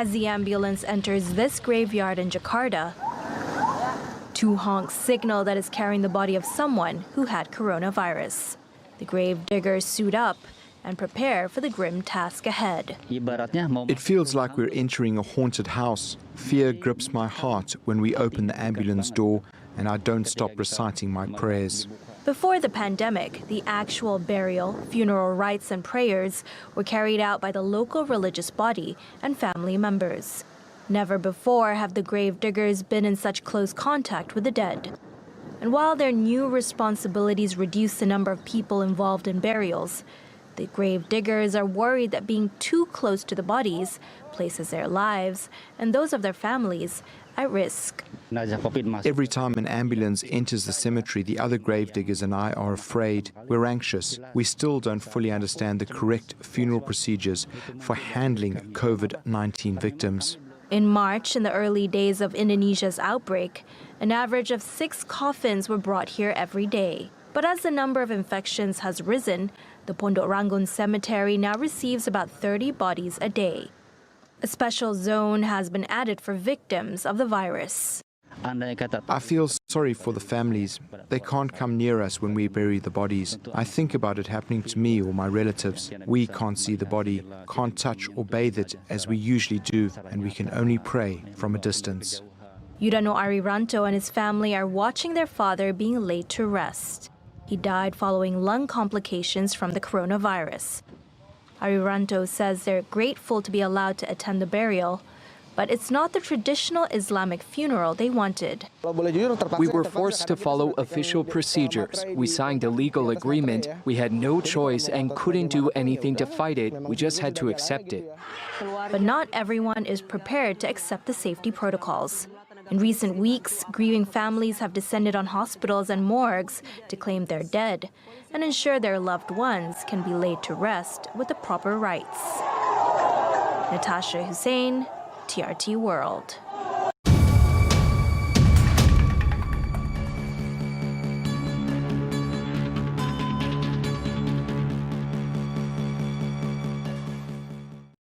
As the ambulance enters this graveyard in Jakarta, two honks signal that it's carrying the body of someone who had coronavirus. The grave diggers suit up and prepare for the grim task ahead. It feels like we're entering a haunted house. Fear grips my heart when we open the ambulance door and I don't stop reciting my prayers. Before the pandemic, the actual burial, funeral rites and prayers were carried out by the local religious body and family members. Never before have the grave diggers been in such close contact with the dead. And while their new responsibilities reduce the number of people involved in burials, the grave diggers are worried that being too close to the bodies places their lives and those of their families at risk. Every time an ambulance enters the cemetery, the other grave diggers and I are afraid. We're anxious. We still don't fully understand the correct funeral procedures for handling COVID-19 victims. In March, in the early days of Indonesia's outbreak, an average of 6 coffins were brought here every day. But as the number of infections has risen, the Pondok Ranggon Cemetery now receives about 30 bodies a day. A special zone has been added for victims of the virus. I feel sorry for the families. They can't come near us when we bury the bodies. I think about it happening to me or my relatives. We can't see the body, can't touch or bathe it as we usually do, and we can only pray from a distance. Yudano Ariranto and his family are watching their father being laid to rest. He died following lung complications from the coronavirus. Ariranto says they're grateful to be allowed to attend the burial, but it's not the traditional Islamic funeral they wanted. We were forced to follow official procedures. We signed a legal agreement. We had no choice and couldn't do anything to fight it. We just had to accept it. But not everyone is prepared to accept the safety protocols. In recent weeks, grieving families have descended on hospitals and morgues to claim they're dead and ensure their loved ones can be laid to rest with the proper rites. Natasha Hussain, TRT World.